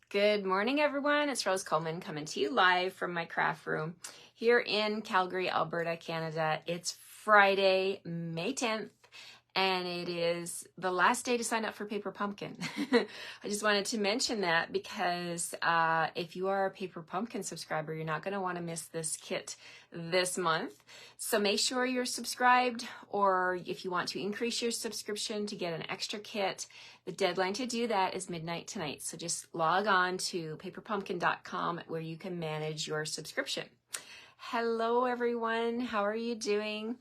Good morning, everyone. It's Rose Coleman coming to you live from my craft room here in Calgary, Alberta, Canada. It's Friday, May 10th, and it is the last day to sign up for Paper Pumpkin. I just wanted to mention that because if you are a Paper Pumpkin subscriber, you're not going to want to miss this kit this month. So make sure you're subscribed, or if you want to increase your subscription to get an extra kit, the deadline to do that is midnight tonight. So just log on to paperpumpkin.com where you can manage your subscription. Hello, everyone. How are you doing?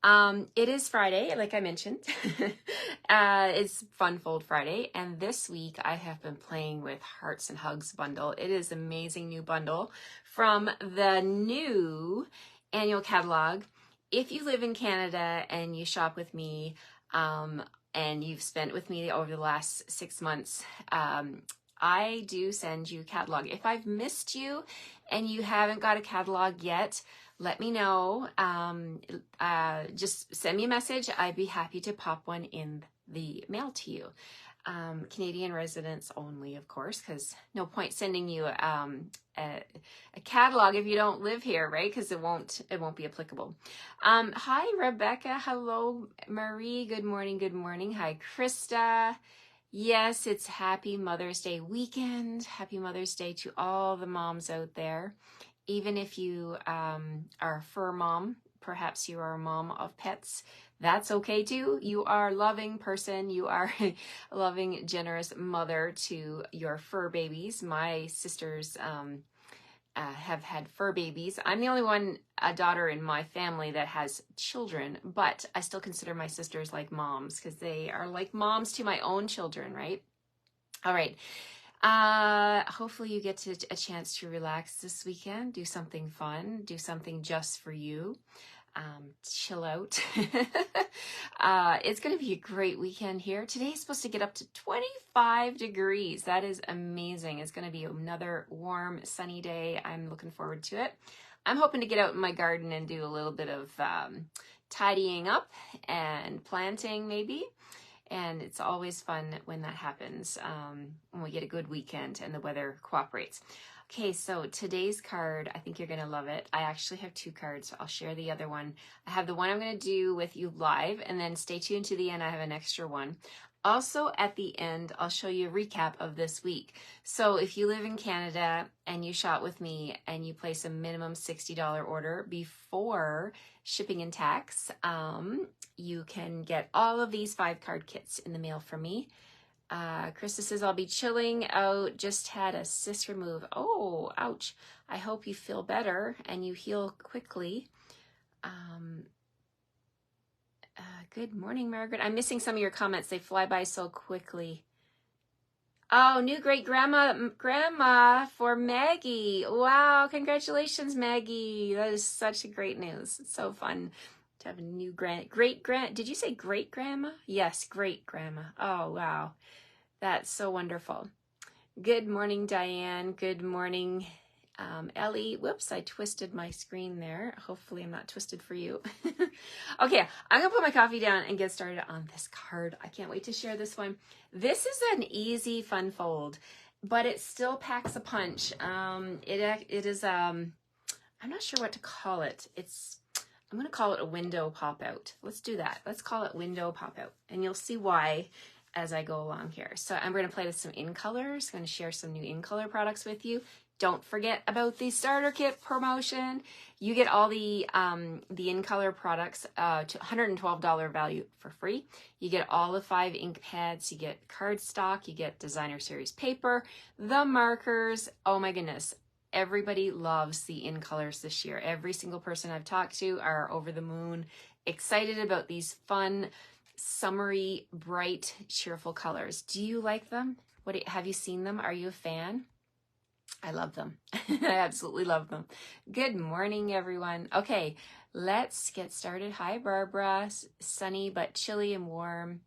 It is Friday, like I mentioned. It's Fun Fold Friday, and this week I have been playing with Hearts and Hugs bundle. It is an amazing new bundle from the new annual catalog. If you live in Canada and you shop with me, and you've spent with me over the last 6 months, I do send you a catalog. If I've missed you and you haven't got a catalog yet, let me know. Just send me a message. I'd be happy to pop one in the mail to you. Canadian residents only, of course, because no point sending you a catalog if you don't live here, right? Because it won't be applicable. Hi, Rebecca. Hello, Marie. Good morning. Good morning. Hi, Krista. Yes, it's Happy Mother's Day weekend. Happy Mother's Day to all the moms out there. Even if you are a fur mom, perhaps you are a mom of pets, that's okay too. You are a loving person. You are a loving, generous mother to your fur babies. My sisters have had fur babies. I'm the only a daughter in my family that has children, but I still consider my sisters like moms because they are like moms to my own children, right? All right. Hopefully you get a chance to relax this weekend, do something fun, do something just for you, chill out. It's going to be a great weekend here. Today's supposed to get up to 25 degrees. That is amazing. It's going to be another warm, sunny day. I'm looking forward to it. I'm hoping to get out in my garden and do a little bit of tidying up and planting maybe. And it's always fun when that happens, when we get a good weekend and the weather cooperates. Okay, so today's card, I think you're going to love it. I actually have 2 cards, so I'll share the other one. I have the one I'm going to do with you live, and then stay tuned to the end. I have an extra one. Also, at the end, I'll show you a recap of this week. So if you live in Canada and you shop with me and you place a minimum $60 order before shipping and tax, you can get all of these 5-card kits in the mail from me. Krista says, I'll be chilling out, just had a cyst remove. Oh, ouch. I hope you feel better and you heal quickly. Good morning, Margaret. I'm missing some of your comments. They fly by so quickly. Oh, new grandma for Maggie. Wow, congratulations, Maggie. That is such a great news. It's so fun to have a new did you say great grandma? Yes, great grandma. Oh, wow. That's so wonderful. Good morning, Diane. Good morning, Ellie. Whoops, I twisted my screen there. Hopefully I'm not twisted for you. Okay, I'm gonna put my coffee down and get started on this card. I can't wait to share this one. This is an easy, fun fold, but it still packs a punch. It is, I'm not sure what to call it. I'm gonna call it a window pop out. Let's do that. Let's call it window pop out, and you'll see why as I go along here. So I'm going to play with some in colors. I'm going to share some new in color products with you. Don't forget about the starter kit promotion. You get all the in color products to $112 value for free. You get all the 5 ink pads. You get cardstock. You get designer series paper, the markers. Oh my goodness. Everybody loves the in colors this year. Every single person I've talked to are over the moon, excited about these fun, summery, bright, cheerful colors. Do you like them? Have you seen them? Are you a fan? I love them. I absolutely love them. Good morning, everyone. Okay, let's get started. Hi, Barbara. Sunny but chilly and warm.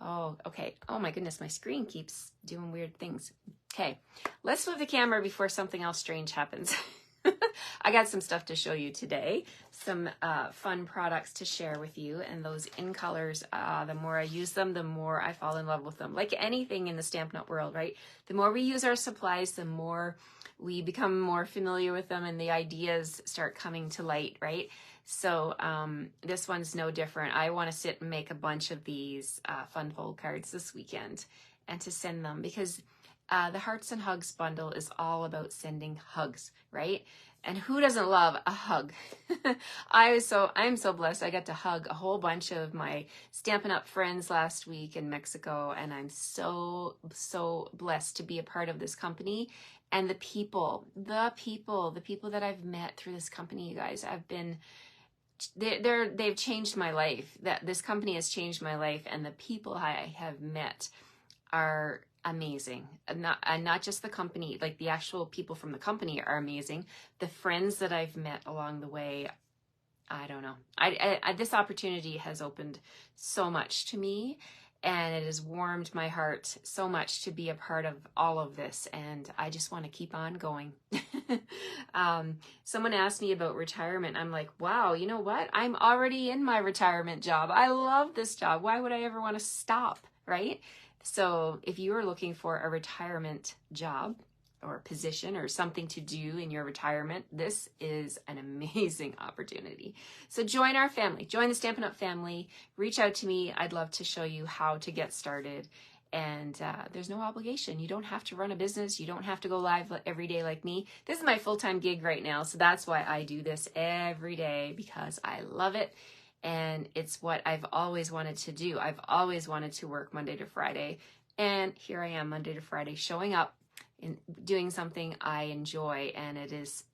Oh, okay. Oh my goodness, my screen keeps doing weird things. Okay, let's move the camera before something else strange happens. I got some stuff to show you today, some fun products to share with you, and those in colors, the more I use them, the more I fall in love with them. Like anything in the Stampin' Up! World, right? The more we use our supplies, the more we become more familiar with them and the ideas start coming to light, right? So this one's no different. I want to sit and make a bunch of these fun fold cards this weekend and to send them, because the Hearts and Hugs bundle is all about sending hugs, right? And who doesn't love a hug? I'm so blessed. I got to hug a whole bunch of my Stampin' Up! Friends last week in Mexico, and I'm so blessed to be a part of this company. And the people that I've met through this company, you guys, they've changed my life. That this company has changed my life, and the people I have met are amazing. And not just the company, like the actual people from the company are amazing. The friends that I've met along the way, I don't know. This opportunity has opened so much to me, and it has warmed my heart so much to be a part of all of this, and I just want to keep on going. Someone asked me about retirement. I'm like, wow, you know what? I'm already in my retirement job. I love this job. Why would I ever want to stop, right? So if you are looking for a retirement job or position or something to do in your retirement, this is an amazing opportunity. So join our family, join the Stampin' Up! Family, reach out to me. I'd love to show you how to get started. And there's no obligation. You don't have to run a business. You don't have to go live every day like me. This is my full-time gig right now. So that's why I do this every day, because I love it. And it's what I've always wanted to do. I've always wanted to work Monday to Friday. And here I am Monday to Friday showing up and doing something I enjoy. And it's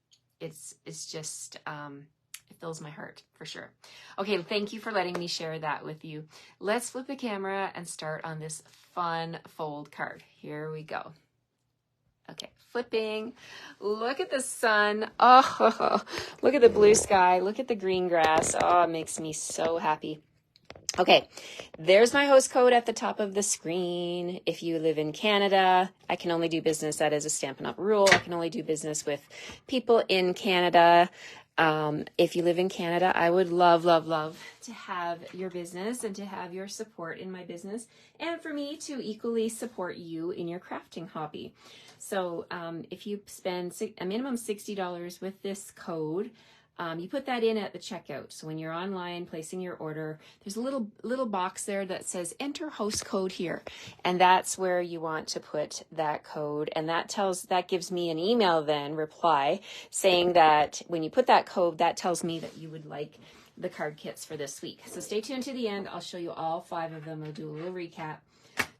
just, it fills my heart for sure. Okay, thank you for letting me share that with you. Let's flip the camera and start on this fun fold card. Here we go. Okay, flipping. Look at the sun. Oh, look at the blue sky. Look at the green grass. Oh, it makes me so happy. Okay, there's my host code at the top of the screen. If you live in Canada, I can only do business. That is a Stampin' Up! Rule. I can only do business with people in Canada. If you live in Canada, I would love to have your business and to have your support in my business, and for me to equally support you in your crafting hobby. So if you spend a minimum $60 with this code, you put that in at the checkout. So when you're online placing your order, there's a little box there that says enter host code here, and that's where you want to put that code. And that gives me an email reply saying that when you put that code, that tells me that you would like the card kits for this week. So stay tuned to the end. I'll show you all 5 of them. I'll do a little recap.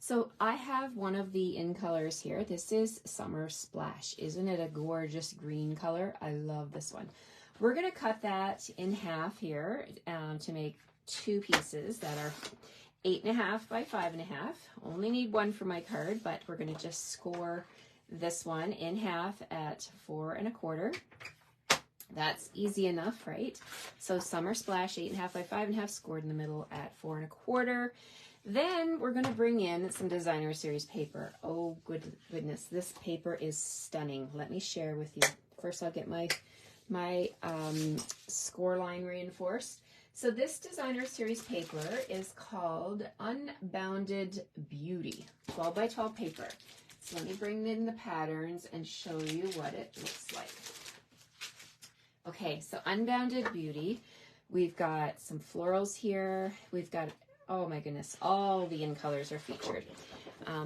So I have one of the in colors here. This is Summer Splash. Isn't it a gorgeous green color? I love this one. We're going to cut that in half here to make 2 pieces that are 8.5 by 5.5. Only need 1 for my card, but we're going to just score this one in half at 4 1/4. That's easy enough, right? So Summer Splash, 8.5 by 5.5, scored in the middle at 4 1/4. Then we're going to bring in some designer series paper. Oh, goodness, this paper is stunning. Let me share with you. First, I'll get my score line reinforced. So this designer series paper is called Unbounded Beauty, 12 by 12 paper. So let me bring in the patterns and show you what it looks like. Okay, so Unbounded Beauty, we've got some florals here. We've got, oh my goodness, all the in colors are featured.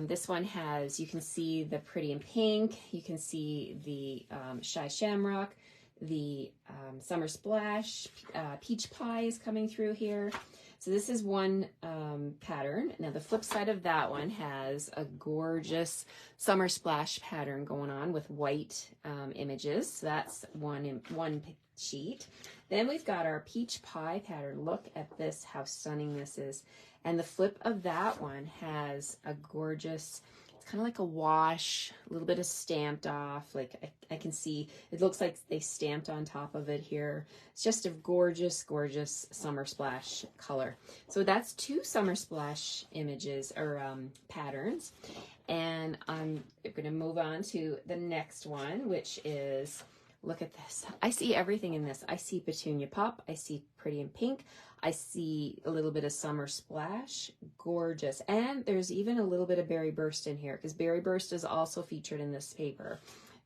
This one has, you can see the Pretty in Pink, you can see the Shy Shamrock, the Summer Splash, Peach Pie is coming through here. So this is one pattern. Now the flip side of that one has a gorgeous Summer Splash pattern going on with white images. So that's one sheet. Then we've got our Peach Pie pattern. Look at this, how stunning this is. And the flip of that one has a gorgeous, it's kind of like a wash, a little bit of stamped off. Like I can see, it looks like they stamped on top of it here. It's just a gorgeous, gorgeous Summer Splash color. So that's 2 Summer Splash images or patterns. And I'm going to move on to the next one, which is Look at this. I see everything in this. I see Petunia Pop. I see Pretty in Pink. I see a little bit of Summer Splash. Gorgeous. And there's even a little bit of Berry Burst in here because Berry Burst is also featured in this paper.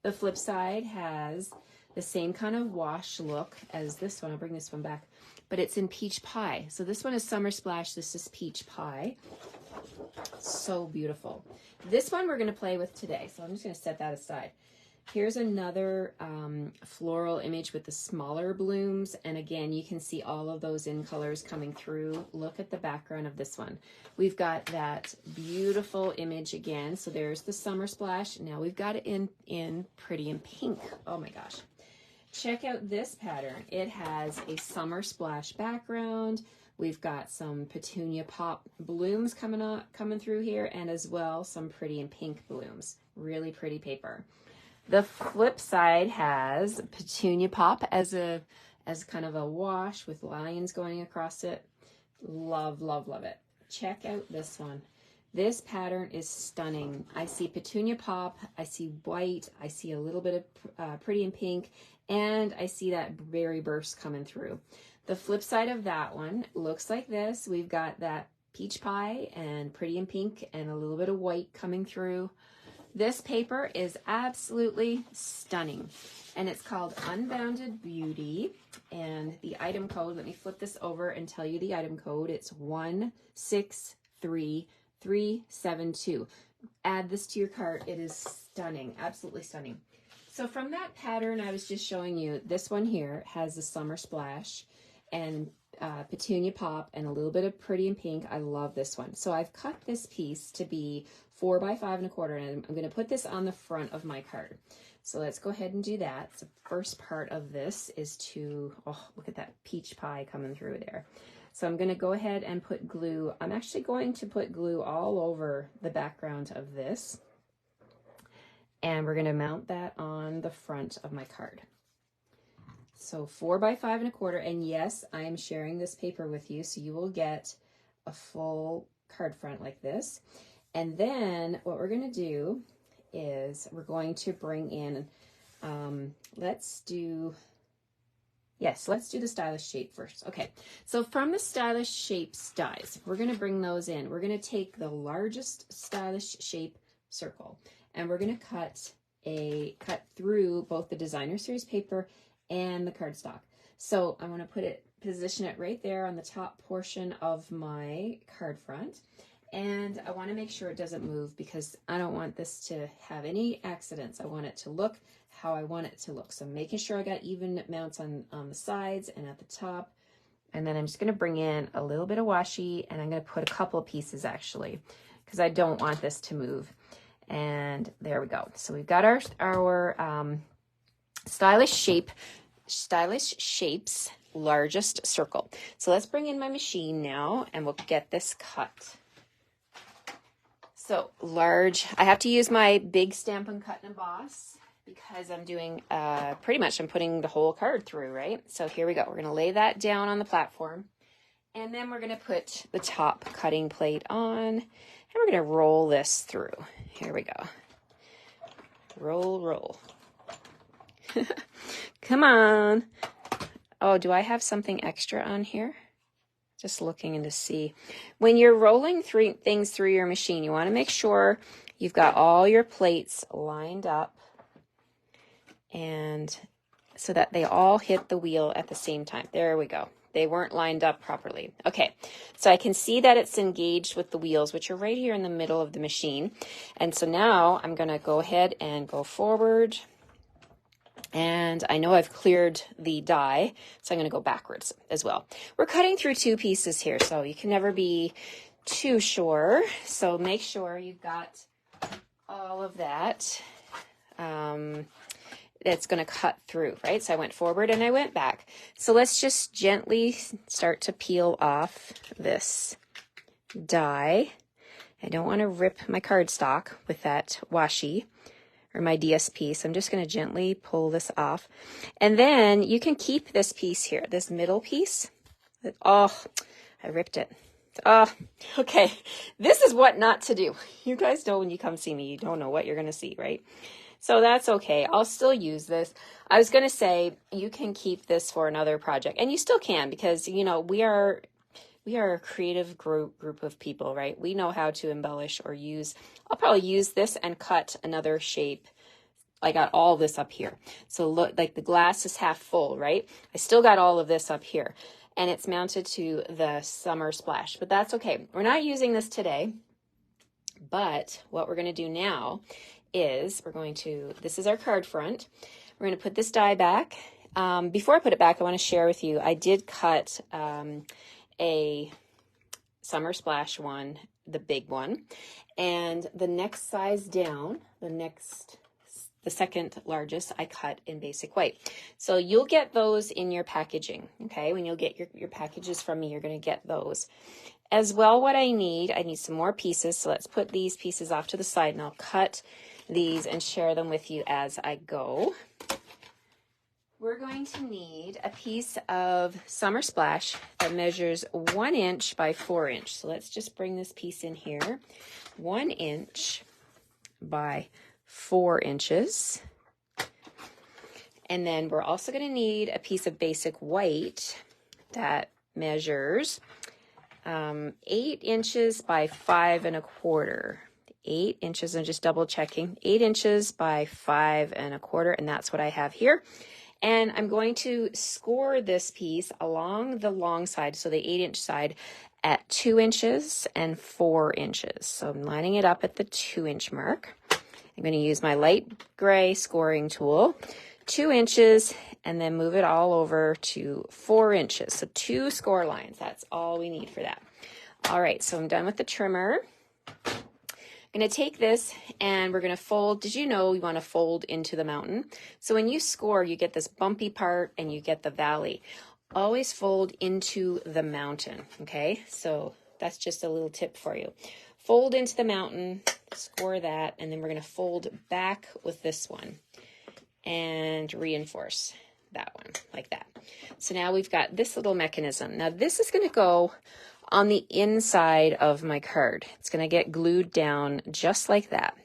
The flip side has the same kind of wash look as this one. I'll bring this one back. But it's in Peach Pie. So this one is Summer Splash. This is Peach Pie. So beautiful. This one we're going to play with today. So I'm just going to set that aside. Here's another floral image with the smaller blooms. And again, you can see all of those in colors coming through. Look at the background of this one. We've got that beautiful image again. So there's the Summer Splash. Now we've got it in Pretty in Pink. Oh my gosh. Check out this pattern. It has a Summer Splash background. We've got some Petunia Pop blooms coming through here, and as well some Pretty in Pink blooms. Really pretty paper. The flip side has Petunia Pop as kind of a wash with lines going across it. Love, love, love it. Check out this one. This pattern is stunning. I see Petunia Pop, I see white, I see a little bit of Pretty in Pink, and I see that Berry Burst coming through. The flip side of that one looks like this. We've got that Peach Pie and Pretty in Pink and a little bit of white coming through. This paper is absolutely stunning, and it's called Unbounded Beauty, and the item code, let me flip this over and tell you the item code. It's 163372. Add this to your cart. It is stunning, absolutely stunning. So from that pattern I was just showing you, this one here has the Summer Splash and Petunia Pop and a little bit of Pretty in Pink. I love this one. So I've cut this piece to be 4 by 5 1/4, and I'm going to put this on the front of my card. So let's go ahead and do that. So the first part of this is to, oh, look at that Peach Pie coming through there. So I'm going to go ahead and put glue. I'm actually going to put glue all over the background of this, and we're going to mount that on the front of my card. So 4 by 5 1/4, and yes, I am sharing this paper with you, so you will get a full card front like this. And then what we're going to do is we're going to bring in, let's do the Stylish Shape first. Okay, so from the Stylish Shapes dies, we're going to bring those in. We're going to take the largest Stylish Shape circle, and we're going to cut through both the Designer Series paper and the cardstock. So I want to position it right there on the top portion of my card front. And I want to make sure it doesn't move because I don't want this to have any accidents. I want it to look how I want it to look. So I'm making sure I got even mounts on the sides and at the top. And then I'm just going to bring in a little bit of washi, and I'm going to put a couple of pieces actually because I don't want this to move. And there we go. So we've got our Stylish Shapes largest circle. So let's bring in my machine now and we'll get this cut. So large, I have to use my big Stampin' Cut and Emboss because I'm doing, pretty much I'm putting the whole card through, right? So here we go. We're going to lay that down on the platform, and then we're going to put the top cutting plate on, and we're going to roll this through. Here we go. Roll, roll. Come on. Oh, do I have something extra on here? Just looking in to see. When you're rolling things through your machine, you want to make sure you've got all your plates lined up, and so that they all hit the wheel at the same time. There we go. They weren't lined up properly. Okay, so I can see that it's engaged with the wheels, which are right here in the middle of the machine. And so now I'm going to go ahead and go forward. And I know I've cleared the die, so I'm going to go backwards as well. We're cutting through 2 pieces here, so you can never be too sure. So make sure you've got all of that. That's going to cut through, right? So I went forward and I went back. So let's just gently start to peel off this die. I don't want to rip my cardstock with that washi or my DSP, so I'm just going to gently pull this off. And then you can keep this piece here, this middle piece. Oh, I ripped it. It's Okay, this is what not to do. You guys know when you come see me, you don't know what you're going to see, right? So that's okay. I'll still use this. I was going to say you can keep this for another project, and you still can, because, you know, we are a creative group of people, right? We know how to embellish or use. I'll probably use this and cut another shape. I got all this up here. So look, like the glass is half full, right? I still got all of this up here, and it's mounted to the summer splash, but that's okay. We're not using this today, but what we're going to do now is this is our card front. We're going to put this die back. Before I put it back, I want to share with you, I did cut a summer splash one, the big one, and the next size down, the second largest, I cut in basic white. So you'll get those in your packaging, okay? When you'll get your packages from me, you're going to get those. As well, what I need some more pieces. So let's put these pieces off to the side, and I'll cut these and share them with you as I go. We're going to need a piece of Summer Splash that measures 1 inch by 4 inch. So let's just bring this piece in here. 1 inch by 4 inches. And then we're also going to need a piece of basic white that measures 8 inches by 5 1/4. 8 inches, I'm just double checking, 8 inches by 5 1/4, and that's what I have here. And I'm going to score this piece along the long side, so the 8-inch side, at 2 inches and 4 inches. So I'm lining it up at the 2-inch mark. I'm going to use my light gray scoring tool, 2 inches, and then move it all over to 4 inches. So 2 score lines, that's all we need for that. All right, so I'm done with the trimmer. I'm going to take this and we're going to fold. Did you know you want to fold into the mountain? So when you score, you get this bumpy part and you get the valley. Always fold into the mountain, okay? So that's just a little tip for you. Fold into the mountain, score that, and then we're going to fold back with this one and reinforce that one like that. So now we've got this little mechanism. Now this is going to go on the inside of my card. It's going to get glued down just like that.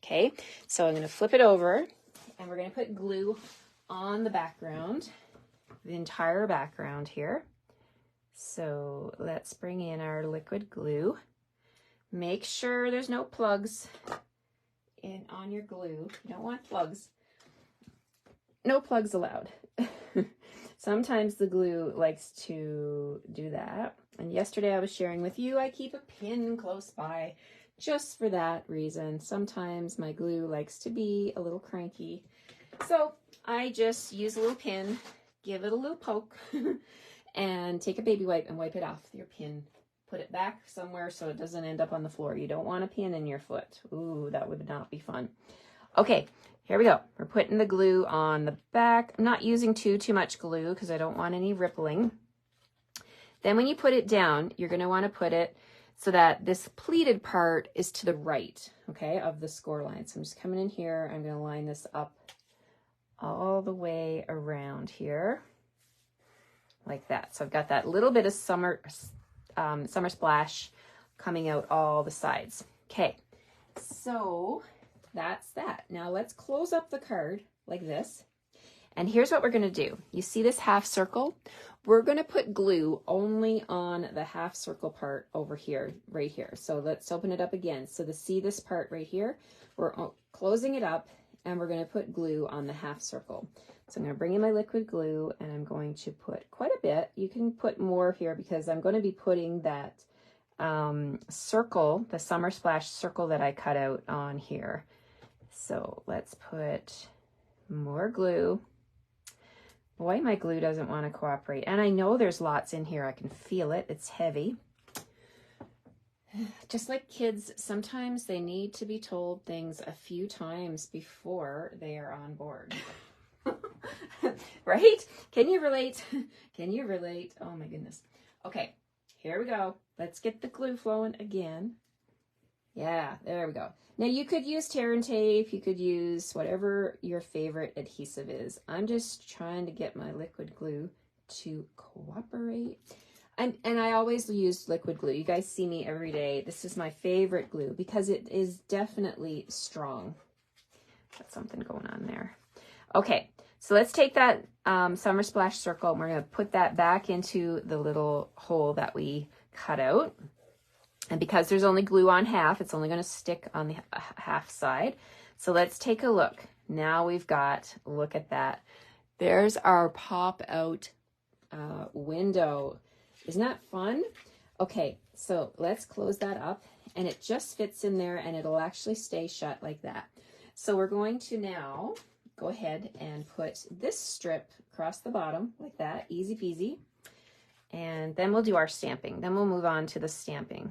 Okay, so I'm going to flip it over and we're going to put glue on the background, the entire background here. So let's bring in our liquid glue. Make sure there's no plugs on your glue. You don't want plugs. No plugs allowed. Sometimes the glue likes to do that. And yesterday I was sharing with you, I keep a pin close by just for that reason. Sometimes my glue likes to be a little cranky. So I just use a little pin, give it a little poke, and take a baby wipe and wipe it off your pin. Put it back somewhere so it doesn't end up on the floor. You don't want a pin in your foot. Ooh, that would not be fun. Okay, here we go. We're putting the glue on the back. I'm not using too much glue because I don't want any rippling. Then when you put it down, you're going to want to put it so that this pleated part is to the right, okay, of the score line. So I'm just coming in here. I'm going to line this up all the way around here like that. So I've got that little bit of summer splash coming out all the sides. Okay, so that's that. Now let's close up the card like this. And here's what we're going to do. You see this half circle? We're going to put glue only on the half circle part over here, right here. So let's open it up again. So to see this part right here, we're closing it up and we're going to put glue on the half circle. So I'm going to bring in my liquid glue and I'm going to put quite a bit. You can put more here because I'm going to be putting that circle, the Summer Splash circle that I cut out on here. So let's put more glue. Boy, my glue doesn't want to cooperate. And I know there's lots in here. I can feel it. It's heavy. Just like kids, sometimes they need to be told things a few times before they are on board. Right? Can you relate? Can you relate? Oh my goodness. Okay, here we go. Let's get the glue flowing again. Yeah, there we go. Now you could use tear and tape, you could use whatever your favorite adhesive is. I'm just trying to get my liquid glue to cooperate. And I always use liquid glue. You guys see me every day. This is my favorite glue because it is definitely strong. Got something going on there. Okay, so let's take that Summer Splash circle and we're going to put that back into the little hole that we cut out. And because there's only glue on half, it's only going to stick on the half side. So let's take a look. Now we've got, look at that. There's our pop out window. Isn't that fun? Okay, so let's close that up and it just fits in there and it'll actually stay shut like that. So we're going to now go ahead and put this strip across the bottom like that, easy peasy. And then we'll do our stamping. Then we'll move on to the stamping.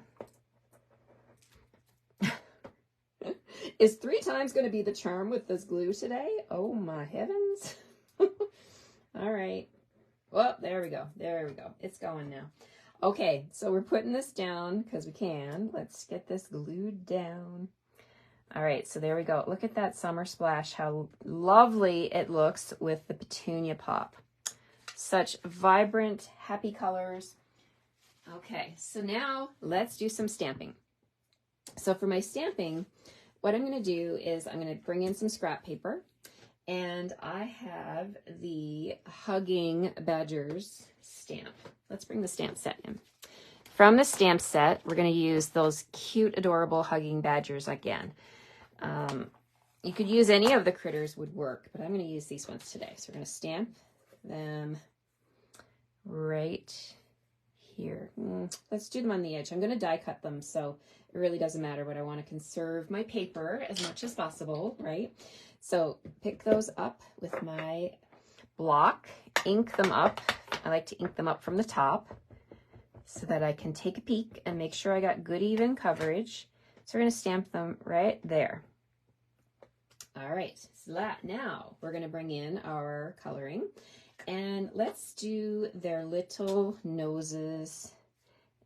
Is 3 times going to be the charm with this glue today? Oh my heavens. All right. Well, there we go. There we go. It's going now. Okay, so we're putting this down because we can. Let's get this glued down. All right, so there we go. Look at that Summer Splash, how lovely it looks with the petunia pop. Such vibrant, happy colors. Okay, so now let's do some stamping. So for my stamping, what I'm going to do is I'm going to bring in some scrap paper. And I have the Hugging Badgers stamp. Let's bring the stamp set in. From the stamp set, we're going to use those cute, adorable Hugging Badgers again. You could use any of the critters would work, but I'm going to use these ones today. So we're going to stamp them right here. Let's do them on the edge. I'm going to die cut them, so it really doesn't matter, but I want to conserve my paper as much as possible, right? So pick those up with my block, ink them up. I like to ink them up from the top so that I can take a peek and make sure I got good even coverage. So we're going to stamp them right there. All right, so now we're going to bring in our coloring and let's do their little noses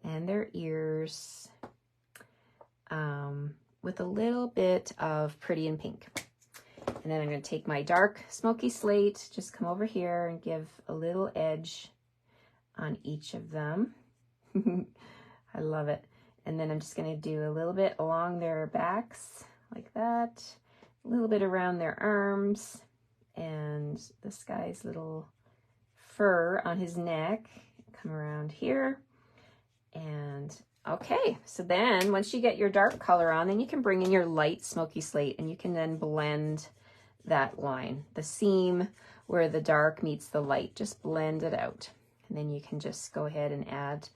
and their ears with a little bit of Pretty in Pink. And then I'm going to take my dark smoky slate, just come over here and give a little edge on each of them. I love it. And then I'm just going to do a little bit along their backs like that, a little bit around their arms, and this guy's little fur on his neck. Come around here. And okay, so then once you get your dark color on, then you can bring in your light smoky slate and you can then blend that line, the seam where the dark meets the light, just blend it out. And then you can just go ahead and add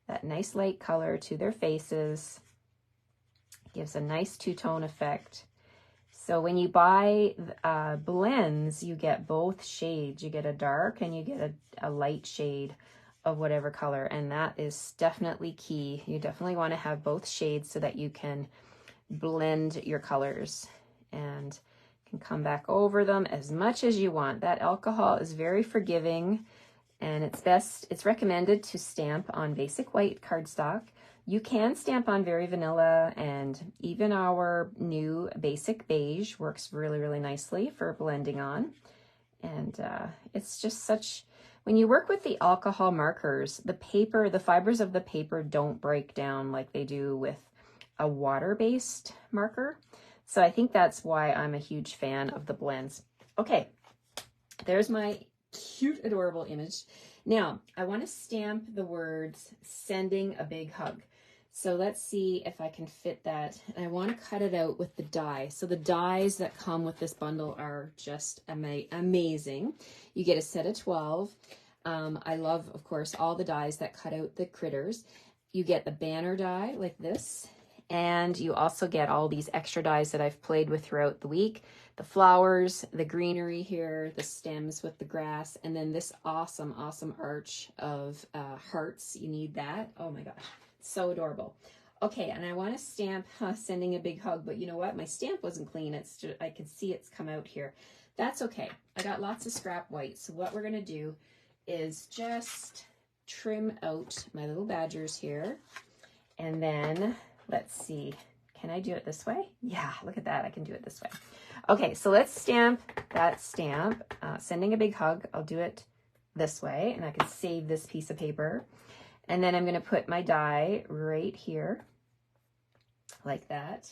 that nice light color to their faces. Gives a nice two-tone effect. So when you buy blends, you get both shades. You get a dark and you get a light shade of whatever color, and that is definitely key. You definitely want to have both shades so that you can blend your colors and can come back over them as much as you want. That alcohol is very forgiving, and it's recommended to stamp on basic white cardstock. You can stamp on very vanilla, and even our new basic beige works really, really nicely for blending on. And it's just such, when you work with the alcohol markers, the paper, the fibers of the paper don't break down like they do with a water-based marker. So I think that's why I'm a huge fan of the blends. Okay, there's my cute, adorable image. Now, I want to stamp the words, sending a big hug. So let's see if I can fit that. And I want to cut it out with the die. So the dies that come with this bundle are just amazing. You get a set of 12. I love, of course, all the dies that cut out the critters. You get the banner die like this. And you also get all these extra dies that I've played with throughout the week. The flowers, the greenery here, the stems with the grass, and then this awesome, awesome arch of hearts. You need that. Oh my gosh. So adorable. Okay, and I want to stamp sending a big hug, but you know what? My stamp wasn't clean. It's just, I can see it's come out here. That's okay. I got lots of scrap white. So what we're going to do is just trim out my little badgers here. And then let's see. Can I do it this way? Yeah, look at that. I can do it this way. Okay, so let's stamp that stamp. Sending a big hug. I'll do it this way, and I can save this piece of paper. And then I'm going to put my die right here, like that.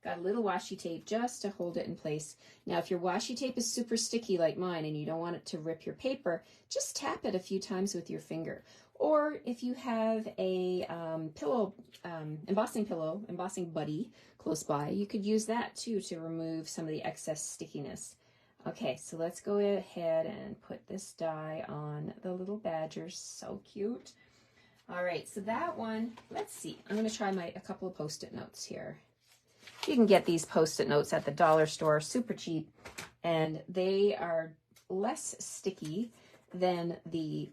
Got a little washi tape just to hold it in place. Now, if your washi tape is super sticky like mine and you don't want it to rip your paper, just tap it a few times with your finger. Or if you have a embossing buddy close by, you could use that too to remove some of the excess stickiness. Okay, so let's go ahead and put this die on the little badgers. So cute. All right, so that one, let's see. I'm going to try a couple of Post-it notes here. You can get these Post-it notes at the dollar store, super cheap, and they are less sticky than the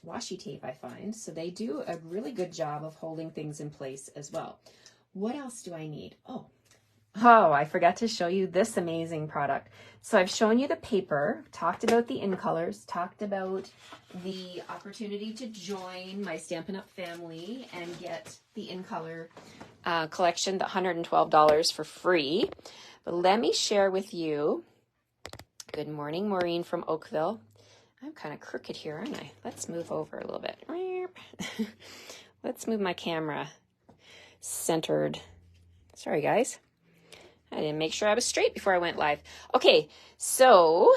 washi tape, I find. So they do a really good job of holding things in place as well. What else do I need? Oh, I forgot to show you this amazing product. So I've shown you the paper, talked about the in colors, talked about the opportunity to join my Stampin' Up family and get the in color collection, the $112 for free. But let me share with you. Good morning, Maureen from Oakville. I'm kind of crooked here, aren't I? Let's move over a little bit. Let's move my camera centered. Sorry, guys. I didn't make sure I was straight before I went live. Okay, so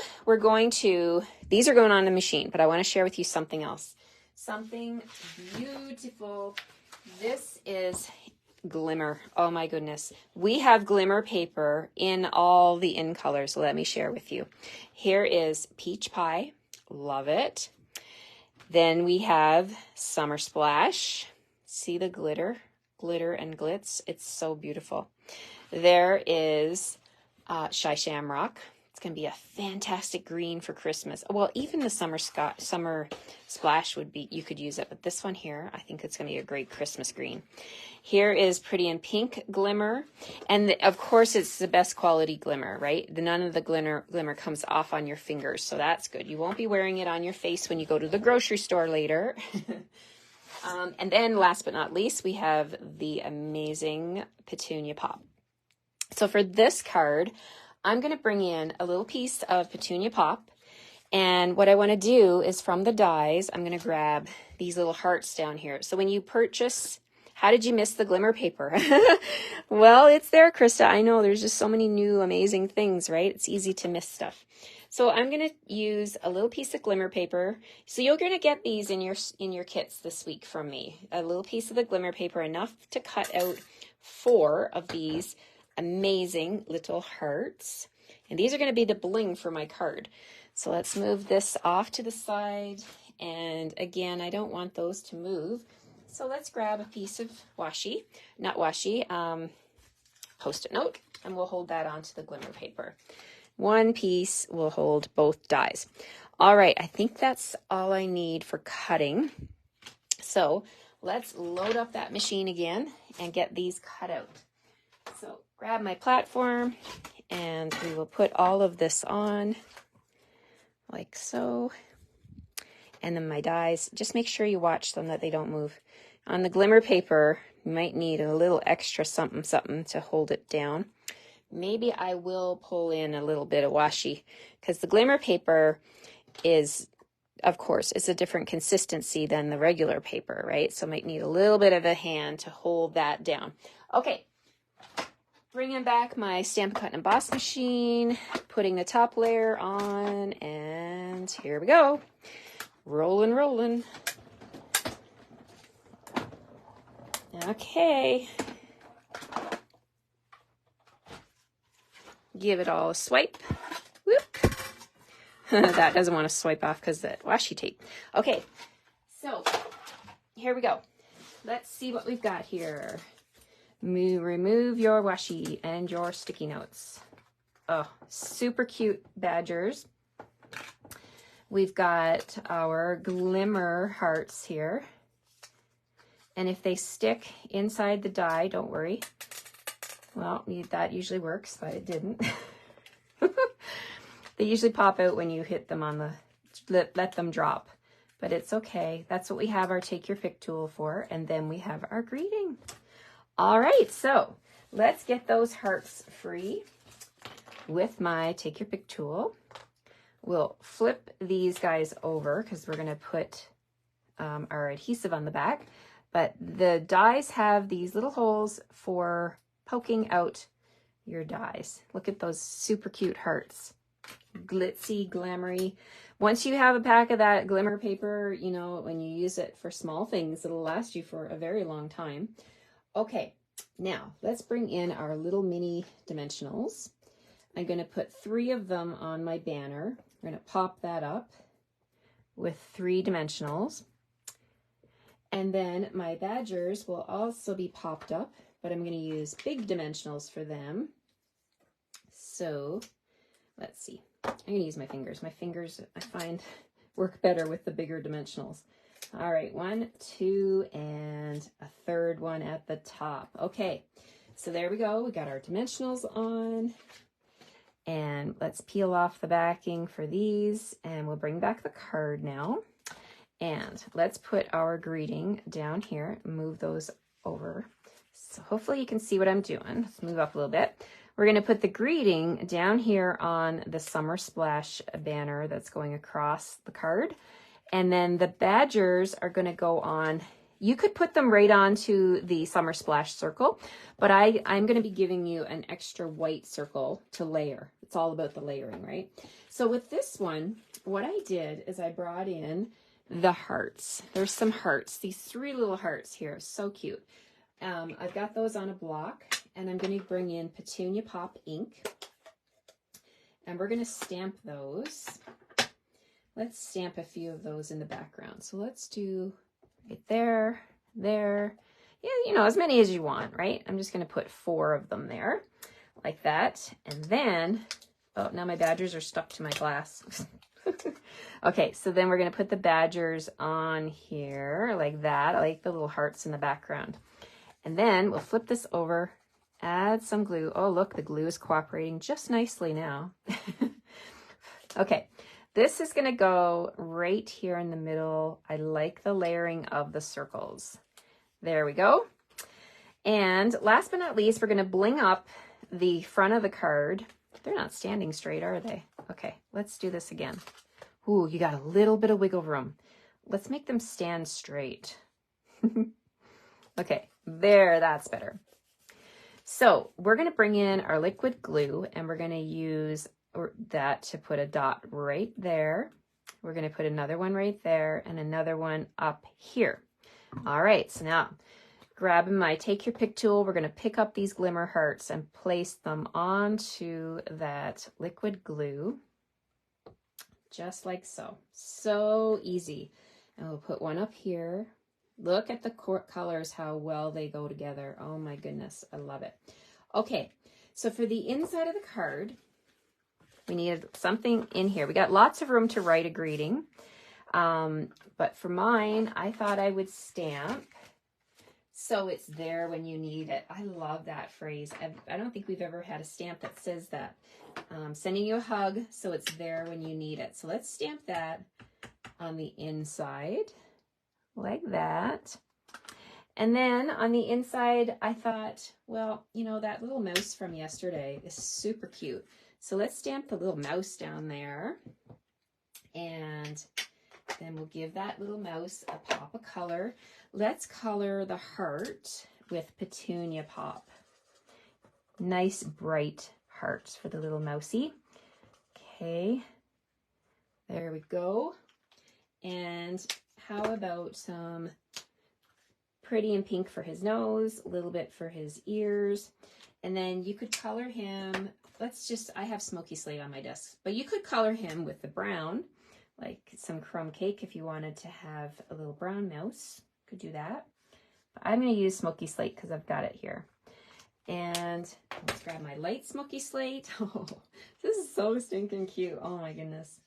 these are going on the machine, but I want to share with you something else. Something beautiful. This is glimmer. Oh my goodness. We have glimmer paper in all the in colors. Let me share with you. Here is Peach Pie. Love it. Then we have Summer Splash. See the glitter and glitz. It's so beautiful. There is Shy Shamrock. It's going to be a fantastic green for Christmas. Well, even the Summer Splash would be, you could use it, but this one here, I think it's going to be a great Christmas green. Here is Pretty in Pink Glimmer, and of course it's the best quality glimmer, right? None of the glimmer comes off on your fingers, so that's good. You won't be wearing it on your face when you go to the grocery store later. And then last but not least, we have the amazing Petunia Pop. So for this card, I'm going to bring in a little piece of Petunia Pop. And what I want to do is from the dies, I'm going to grab these little hearts down here. So when you purchase, how did you miss the glimmer paper? Well, it's there, Krista. I know there's just so many new amazing things, right? It's easy to miss stuff. So I'm going to use a little piece of glimmer paper. So you're going to get these in your kits this week from me. A little piece of the glimmer paper, enough to cut out 4 of these amazing little hearts. And these are going to be the bling for my card. So let's move this off to the side. And again, I don't want those to move. So let's grab a piece of Post-it note, and we'll hold that onto the glimmer paper. One piece will hold both dies. All right, I think that's all I need for cutting. So let's load up that machine again and get these cut out. So grab my platform and we will put all of this on like so. And then my dies, just make sure you watch them that they don't move. On the glimmer paper, you might need a little extra something to hold it down. Maybe I will pull in a little bit of washi because the glimmer paper is, of course, it's a different consistency than the regular paper, right? So might need a little bit of a hand to hold that down. Okay. Bringing back my Stampin' Cut and Emboss machine, putting the top layer on, and here we go. Rolling. Okay. Give it all a swipe. Whoop. That doesn't want to swipe off because that washi tape. Okay, so here we go. Let's see what we've got here. Remove your washi and your sticky notes. Oh, super cute badgers. We've got our glimmer hearts here. And if they stick inside the die, don't worry. Well, that usually works, but it didn't. They usually pop out when you hit them on let them drop. But it's okay. That's what we have our Take Your Pick tool for. And then we have our greeting. All right, so let's get those hearts free with my Take Your Pick tool. We'll flip these guys over because we're going to put our adhesive on the back. But the dies have these little holes for poking out your dies. Look at those super cute hearts. Glitzy, glamoury. Once you have a pack of that glimmer paper, you know, when you use it for small things, it'll last you for a very long time. Okay, now let's bring in our little mini dimensionals. I'm going to put 3 of them on my banner. We're going to pop that up with 3 dimensionals. And then my badgers will also be popped up, but I'm going to use big dimensionals for them. So let's see. I'm going to use my fingers. My fingers, I find, work better with the bigger dimensionals. All right, 1, 2, and a third one at the top. Okay, so there we go. We got our dimensionals on. And let's peel off the backing for these, and we'll bring back the card now. And let's put our greeting down here, move those over. So hopefully you can see what I'm doing. Let's move up a little bit. We're going to put the greeting down here on the Summer Splash banner that's going across the card. And then the badgers are going to go on. You could put them right onto the Summer Splash circle, but I'm going to be giving you an extra white circle to layer. It's all about the layering, right? So with this one, what I did is I brought in the hearts. There's some hearts, these 3 little hearts here, so cute. I've got those on a block, and I'm going to bring in Petunia Pop ink, and we're going to stamp those. Let's stamp a few of those in the background. So let's do right there, there. Yeah, you know, as many as you want, right? I'm just going to put 4 of them there, like that. And then, oh, now my badgers are stuck to my glass. Okay, so then we're going to put the badgers on here like that. I like the little hearts in the background. And then we'll flip this over, add some glue. Oh, look, the glue is cooperating just nicely now. Okay, this is going to go right here in the middle. I like the layering of the circles. There we go. And last but not least, we're going to bling up the front of the card. They're not standing straight, are they? Okay, let's do this again. Ooh, you got a little bit of wiggle room. Let's make them stand straight. Okay, there, that's better. So we're going to bring in our liquid glue, and we're going to use that to put a dot right there. We're going to put another one right there and another one up here. All right, so now grabbing my take your pick tool, we're going to pick up these glimmer hearts and place them onto that liquid glue. Just like so. So easy. And we'll put one up here. Look at the colors, how well they go together. Oh my goodness, I love it. Okay, so for the inside of the card, we needed something in here. We got lots of room to write a greeting. But for mine, I thought I would stamp so it's there when you need it. I love that phrase. I don't think we've ever had a stamp that says that. Sending you a hug so it's there when you need it. So let's stamp that on the inside like that. And then on the inside, I thought, well, you know, that little mouse from yesterday is super cute. So let's stamp the little mouse down there. And then we'll give that little mouse a pop of color. Let's color the heart with Petunia Pop. Nice bright hearts for the little mousey. Okay, there we go. And how about some pretty and pink for his nose, a little bit for his ears. And then you could color him, I have smoky slate on my desk, but you could color him with the brown, like some crumb cake if you wanted to have a little brown mouse. Could do that. But I'm going to use smoky slate because I've got it here. And let's grab my light smoky slate. Oh, this is so stinking cute. Oh my goodness.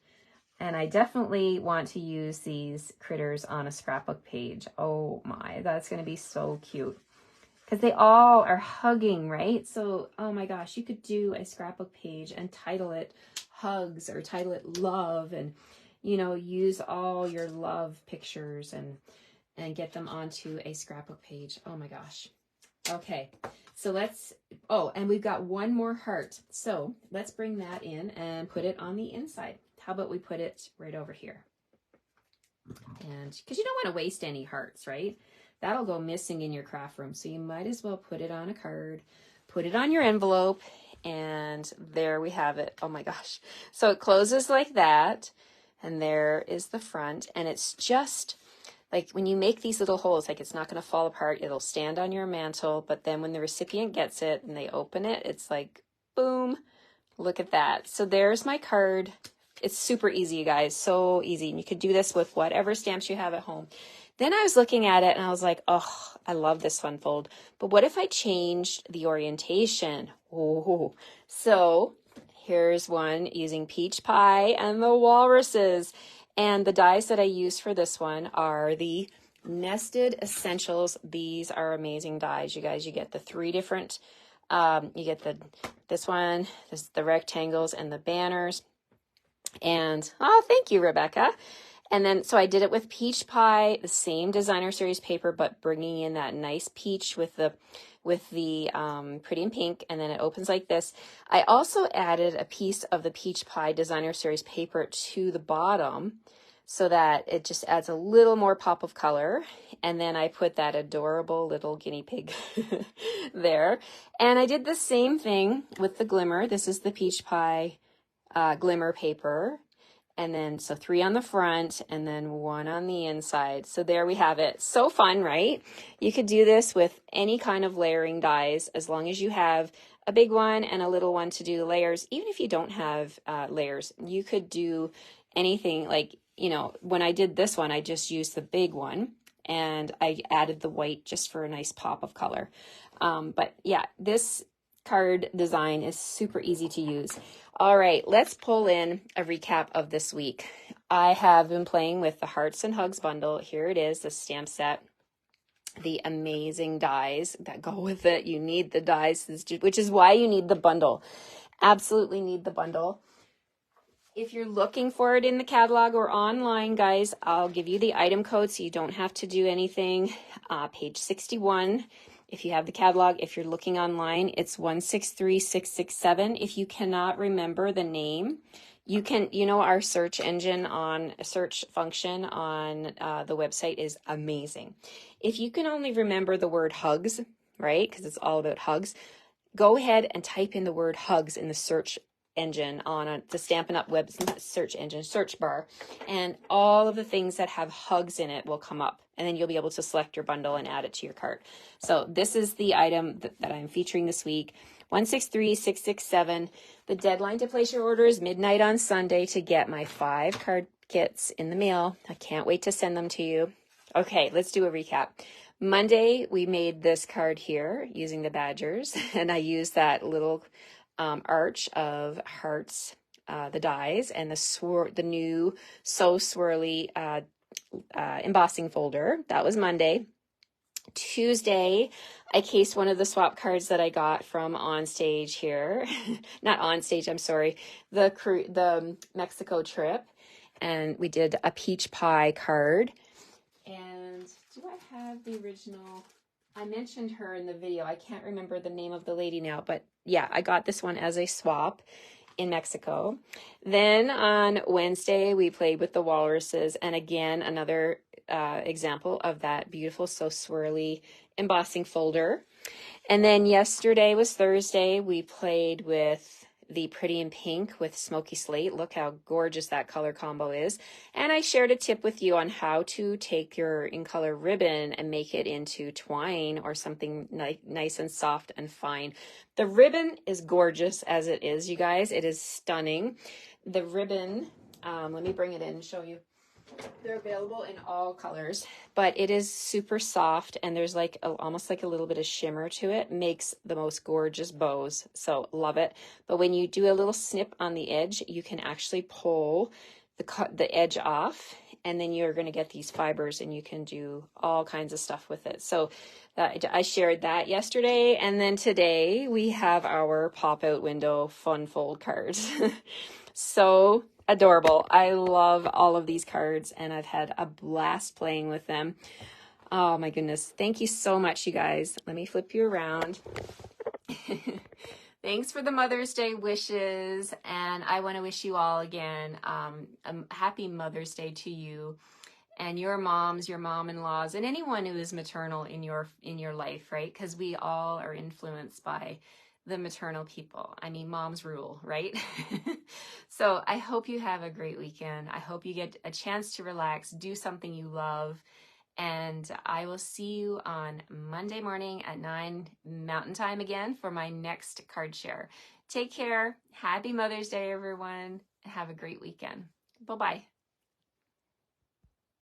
And I definitely want to use these critters on a scrapbook page. Oh my, that's going to be so cute. Because they all are hugging, right? So, oh my gosh, you could do a scrapbook page and title it Hugs or title it Love, and, you know, use all your love pictures and get them onto a scrapbook page. Oh my gosh. Okay, so let's, oh, and we've got one more heart. So let's bring that in and put it on the inside. How about we put it right over here? And because you don't want to waste any hearts, right? That'll go missing in your craft room. So you might as well put it on a card, put it on your envelope, and there we have it. Oh my gosh. So it closes like that, and there is the front, and it's just like when you make these little holes, like it's not going to fall apart. It'll stand on your mantle, but then when the recipient gets it and they open it, it's like, boom, look at that. So there's my card. It's super easy, you guys, so easy. And you could do this with whatever stamps you have at home. Then I was looking at it and I was like, oh, I love this fun fold. But what if I changed the orientation? Oh, so here's one using peach pie and the walruses. And the dies that I use for this one are the Nested Essentials. These are amazing dies, you guys. You get the 3 different, you get this one, the rectangles and the banners. And, oh, thank you, Rebecca. And then, so I did it with peach pie, the same designer series paper, but bringing in that nice peach with the pretty in pink, and then it opens like this. I also added a piece of the peach pie designer series paper to the bottom so that it just adds a little more pop of color. And then I put that adorable little guinea pig there. And I did the same thing with the glimmer. This is the peach pie glimmer paper. And then, so 3 on the front and then 1 on the inside. So there we have it. So fun, right? You could do this with any kind of layering dies as long as you have a big one and a little one to do the layers. Even if you don't have layers, you could do anything. Like, you know, when I did this one, I just used the big one and I added the white just for a nice pop of color. But yeah, this card design is super easy to use. All right, let's pull in a recap of this week. I have been playing with the Hearts and Hugs bundle. Here it is, the stamp set. The amazing dies that go with it. You need the dies, which is why you need the bundle. Absolutely need the bundle. If you're looking for it in the catalog or online, guys, I'll give you the item code so you don't have to do anything. Page 61. If you have the catalog, if you're looking online, it's 163667. If you cannot remember the name, you can, you know, our search engine on search function on the website is amazing. If you can only remember the word hugs, right? Because it's all about hugs. Go ahead and type in the word hugs in the search engine on the Stampin' Up web search engine, search bar, and all of the things that have hugs in it will come up, and then you'll be able to select your bundle and add it to your cart. So this is the item that I'm featuring this week, 163667. The deadline to place your order is midnight on Sunday to get my 5 card kits in the mail. I can't wait to send them to you. Okay, let's do a recap. Monday, we made this card here using the badgers, and I used that little arch of hearts, the dies, and the new So Swirly embossing folder. That was Monday. Tuesday, I cased one of the swap cards that I got from Onstage here. Not Onstage, I'm sorry. The Mexico trip. And we did a peach pie card. And do I have the original? I mentioned her in the video. I can't remember the name of the lady now, but yeah, I got this one as a swap in Mexico. Then on Wednesday, we played with the walruses, and again, another example of that beautiful So Swirly embossing folder. And then yesterday was Thursday. We played with the Pretty in Pink with Smoky Slate. Look how gorgeous that color combo is. And I shared a tip with you on how to take your in color ribbon and make it into twine or something nice and soft and fine. The ribbon is gorgeous as it is, you guys. It is stunning. The ribbon, let me bring it in and show you. They're available in all colors, but it is super soft, and there's like almost like a little bit of shimmer to it. Makes the most gorgeous bows, so love it. But when you do a little snip on the edge, you can actually pull the edge off, and then you're going to get these fibers, and you can do all kinds of stuff with it. So I shared that yesterday, and then today we have our pop-out window fun fold cards. So adorable. I love all of these cards, and I've had a blast playing with them. Oh my goodness. Thank you so much, you guys. Let me flip you around. Thanks for the Mother's Day wishes, and I want to wish you all again a happy Mother's Day to you. and your moms, your mom-in-laws, and anyone who is maternal in your life, right? Because we all are influenced by the maternal people. I mean, moms rule, right? So I hope you have a great weekend. I hope you get a chance to relax, do something you love, and I will see you on Monday morning at 9 Mountain Time again for my next card share. Take care. Happy Mother's Day, everyone. Have a great weekend. Bye-bye.